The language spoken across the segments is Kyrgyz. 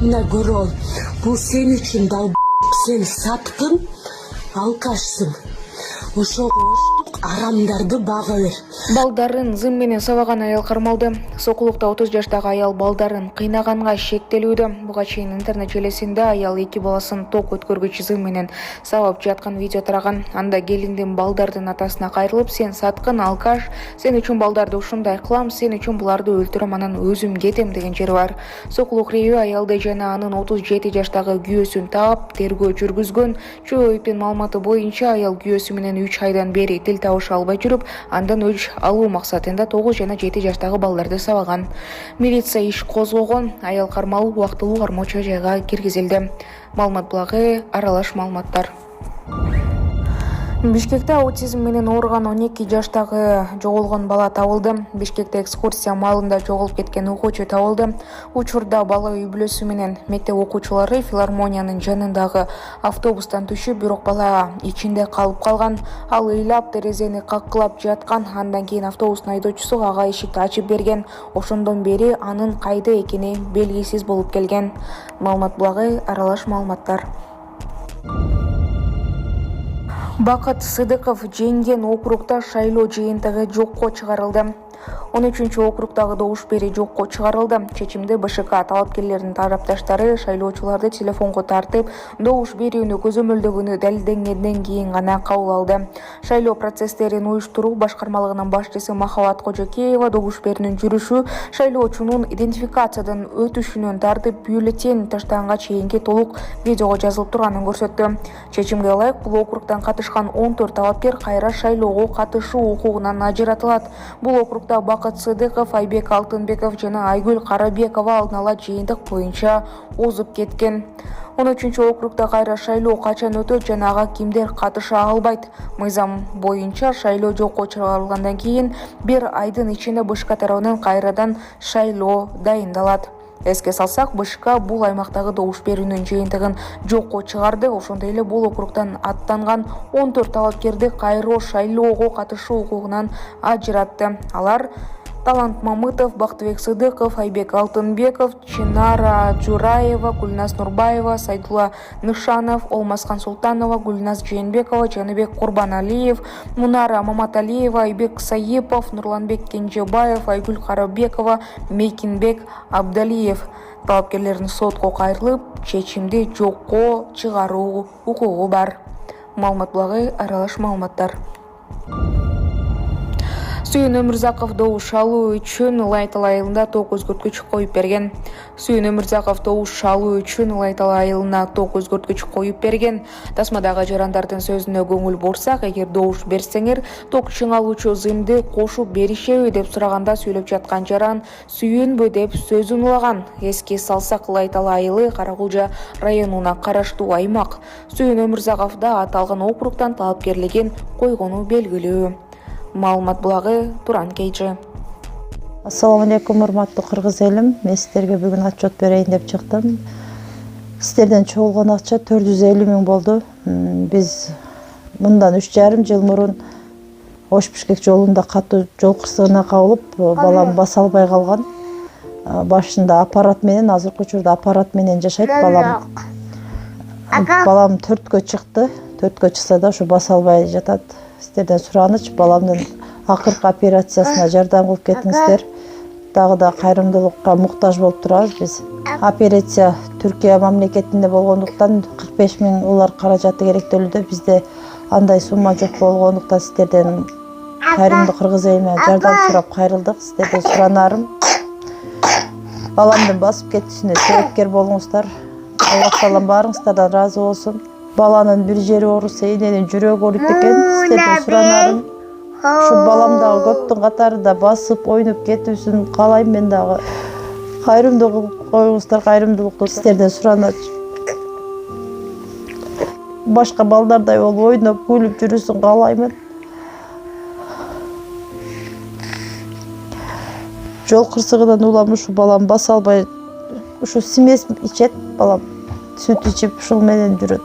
Mına Gorol, bu sen için sen satkın, alkaşsın. Ошого оштук арамдарды бага бер. Балдарын зым менен сабаган аял кармалды. Сокулукта 30 жаштагы аял балдарын кыйнаганга шектелүүдө. Буга чейин интернет желесинде аял 2 баласын ток өткөргүч зым менен сабап жаткан видео тараган. Анда келиндин балдардын атасына кайрылып, сен саткын, алкаш, сен үчүн балдарды ушундай кылам, сен үчүн буларды өлтүрөм, анан өзүм кетем деген жери бар. Сокулук рейи аялды жана анын 37 жаштагы күйөөсүн таап, тергөө жүргүзгөн. ЧОИПтин маалыматы боюнча аял күйөөсү менен 3 айдан бери тил табыша албай жүрүп, андан өч алуу максатында 9 жана 7 жаштагы балдарды сабаган. Милиция иш козгогон, аял кармалуу убактылуу кармоочу жайга киргизилди. Маалымат булагы аралаш маалыматтар. Бишкекте аутизм менен ооруган 12 жаштагы жоголгон бала табылды. Бишкекте экскурсия маалында жоголуп кеткен окуучу табылды. Учурда бала үй бүлөсү менен мектеп окуучулары филармониянын жанындагы автобустан түшүп, бирок бала ичинде калып калган. Ал ыйлап терезени каккылап жаткан. Андан кийин автобустун айдоочусу ага эшикти ачып берген. Ошондон бери анын кайда экени белгисиз болуп келген. Маалымат булагы аралаш маалыматтар. Бакыт Сыдыков жеңген округда шайлоо жыйынтыгы жокко чыгарылды. 13-чү округдагы добуш берүү жокко чыгарылды. Чечимди БШК талапкерлеринин тарапташтары шайлоочуларды телефонго тартып, добуш берүүнү көзөмөлдөгөнү далилденгенден кийин гана кабыл алды. Шайлоо процесстерин уюштуруу башкармалыгынын башчысы Махабат Кожокеева добуш берүүнүн жүрүшү шайлоочунун идентификациядан өтүшүнөн тартып, бюллетень таштаганга чейинки толук видеого жазылып турганын көрсөттү. Чечимге ылайык бул округдан катышкан 14 талапкер кайра шайлоого катышуу укугунан ажыратылат. Бул округда Бакыт Сыдыков, Айбек Алтынбеков жана Айгүл Карабекова алдын ала жыйынтык боюнча озуп кеткен. 13-чү округда кайра шайлоо качан өтөт жана ага кимдер катыша албайт? Мыйзам боюнча шайлоо жокко чыгарылгандан кийин 1 айдын ичинде БШК тарабынан кайрадан шайлоо дайындалат. Эске салсак, БШК бул аймактагы добуш берүүнүн жыйынтыгын жокко чыгарды. Ошондой эле бул округдан аттанган 14 талапкерди кайра шайлоого катышуу укугунан ажыратты. Алар Талант Мамытов, Бактыбек Сыдыков, Айбек Алтынбеков, Чинара Жураева, Гүлназ Нурбаева, Сайдулла Нышанов, Олмасхан Султанова, Гүлназ Жээнбекова, Жаныбек Курбаналиев, Мунара Маматалиева, Айбек Саипов, Нурланбек Кенжебаев, Айгүл Карабекова, Мейкинбек Абдалиев. Талапкерлердин сотко кайрылып, чечимди жокко чыгаруу укугу бар. Маалымат булагы аралаш маалыматтар. Сүйүн Өмүрзаков добуш алуу үчүн Лайтал айылында ток өзгөрткүч коюп берген. Сүйүн Өмүрзаков добуш алуу үчүн Лайтал айылына ток өзгөрткүч коюп берген. Тасмадагы жарандардын сөзүнө көңүл бурсак, эгер добуш берсеңер, ток чыңалуучу зымды кошуп беришеби деп сураганда сүйлөп жаткан жаран сүйүнбү деп сөзүн улаган. Эске салсак, Лайтал айылы Каракулжа районуна караштуу аймак. Сүйүн Өмүрзаков да аталган округдан талапкерлигин койгону белгилүү. Маалымат булагы Туран Кейжи. Ассаламу алейкум, урматтуу кыргыз элим. Мен сиздерге бүгүн отчет берейин деп чыктым. Сиздерден чогулган акча 450 000 болду. Биз мындан 3,5 жыл мурун Ош-Бишкек жолунда катуу жол кырсыгына кабылып, балам баса албай калган. Башында аппарат менен, азыркы учурда аппарат менен жашайт балам. Балам 4кө чыкты. 4кө чыкса да ушу баса албай жатат. Сиздерден сураныч, баламдын акыркы операциясына жардам кылып кетиңиздер. Дагы да кайрымдуулукка муктаж болуп турабыз биз. Операция Түркия мамлекетинде болгондуктан 45 000 улар каражаты керектөлүүдө. Бизде андай сумма жок болгондуктан сиздерден кайрымдуу кыргыз элине жардам сурап кайрылдык. Сиздерден суранарым, баламдын басып кетишине себепкер болуңуздар. Аллах таалам баарыңыздардан ыраазы болсун. Баланын бир жери ооруса, эненин жүрөгү ооруйт экен. Сиздерден суранарым, ушу балам дагы көптүн катарында басып ойноп кетүүсүн каалайм. Мен дагы кайрымдуу кылып коюңуздар, кайрымдуулукту сиздерден сураначы. Башка балдардай болуп ойноп, күлүп жүрүүсүн каалаймын. Жол кырсыгынан улам ушу балам баса албай, ушу смесь ичет балам. Сүт ичип ушул менен жүрөт.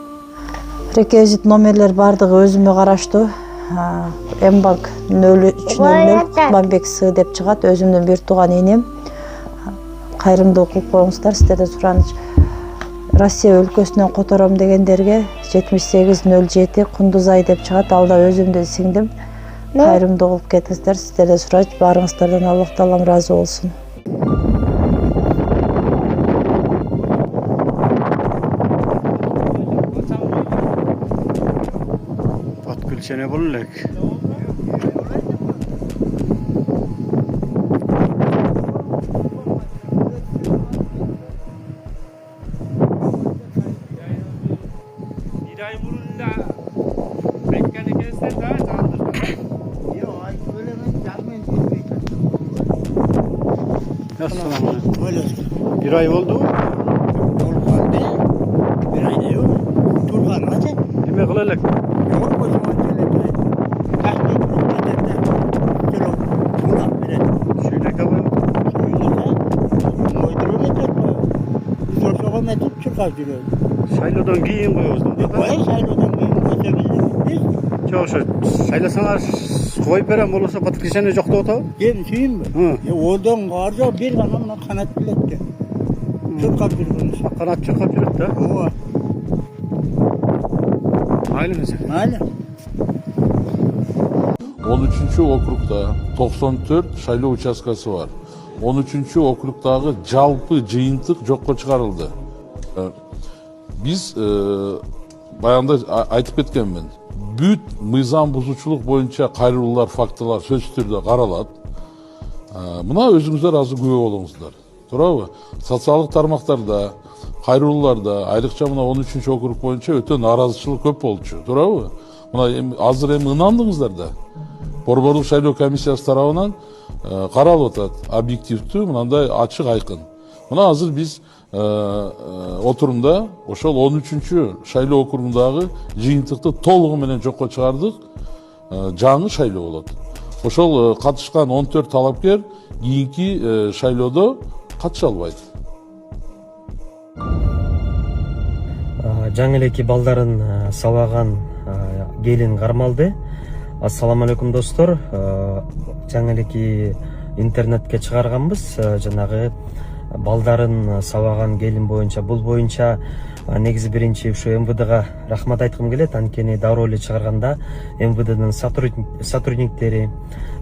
Реквизит номерлер бардыгы өзүмө караштуу. Мбанк 0300 Кутманбек С деп чыгат. Өзүмдүн бир тууган энем. Кайрымдуулук кылып коюңуздар, сиздерден сураныч. Россия өлкөсүнөн котором дегендерге 7807 Кундузай деп чыгат. Алда өзүм сиңдим. Кайрымдуу кылып кетиңиздер. Сиздерден сурайт, баарыңыздардан Аллах таалам ыраазы болсун. Подключение болун элек. Bir ay oldu. Bir ay da yok. Turgan hadi. Nime kılalık? Yok o zaman şöyle. Tahmin etmeden. Şöyle turgan bile. Şöyle kalan. Biz ortağa metup çıkartıyoruz. Saylodan giyin koyuyoruz. Koy saylodan benim koyabildik biz. Çok şu. Saylasalar koyup veren olursa patkişene yok da otağı. Gel suyum mu? Oradan karca bir kanamla kanat biletti. Çok kaptırıyoruz. Kanat çıkıp yürüt de. O. Aile misin? Hala. 13. okrukta 94 шайлоо участкасы бар. 13. округтагы жалпы жыйынтык жокко чыгарылды. Биз баягында айтып кеткенмин. Бүт мыйзам бузуучулук боюнча кайрылуулар, фактылар сөзсүз түрдө каралат. Мына өзүңүздөр азыр күбө болуңуздар. Туурабы? Социалдык тармактарда, кайрылууларда, айрыкча мына 13 округ боюнча өтө нааразычылык көп болчу. Туурабы? Мына азыр эми ынандыңыздар да. Борборлук шайлоо комиссиясы тарабынан каралып атат. Объективдүү, мындай ачык айкын. Мына азыр биз отурумда ошол 13 шайлоо округундагы жыйынтыкты толугу менен жокко чыгардык. Жаңы шайлоо болот. Ошол катышкан 14 талапкер кийинки шайлоодо катыша албайт. Жаңы элеки балдарын сабаган келин кармалды. Ассаламу алейкум достор. Жаңы элеки интернетке чыгарганбыз. Жанагы балдарын сабаган келин боюнча, бул боюнча негизи биринчи ушу МВДга рахмат айткым келет. Анткени дароо эле чыгарганда МВДдин сотрудниктери,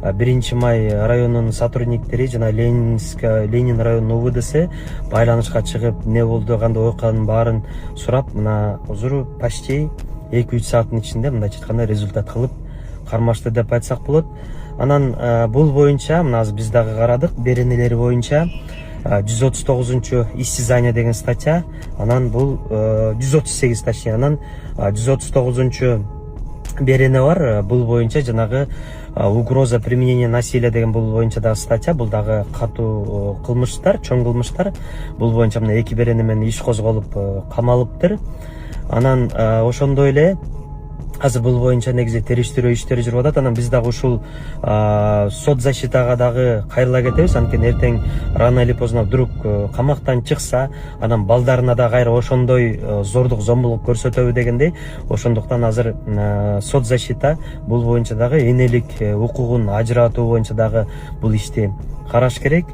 1 май районунун сотрудниктери жана Ленин районунун УВДСи байланышка чыгып, не болду, кандай окуянын баарын сурап, мына узуру почти 2-3 сааттын ичинде мындайча айтканда результат кылып кармашты деп айтсак болот. Анан бул боюнча мына биз дагы карадык, беренелери боюнча 139 issizание деген статья, анан бул 138 точнее, анан 139 берене бар. Бул боюнча жанагы угроза применения насилия деген бул боюнча дагы статья, бул дагы катуу кылмыштар, чоң кылмыштар. Бул боюнча мына 2 берене менен иш козголуп камалыптыр. Анан ошондой эле азыр бул боюнча негизи териштирүү иштери жүрүп атат. Анан биз дагы ушул соцзащитага дагы кайрыла кетебиз. Анткени эртең рано или поздно вдруг камактан чыкса, анан балдарына да кайра ошондой зордук, зомбулук көрсөтөбү дегендей. Ошондуктан азыр соцзащита бул боюнча дагы энелик укугун ажыратуу боюнча дагы бул ишти караш керек.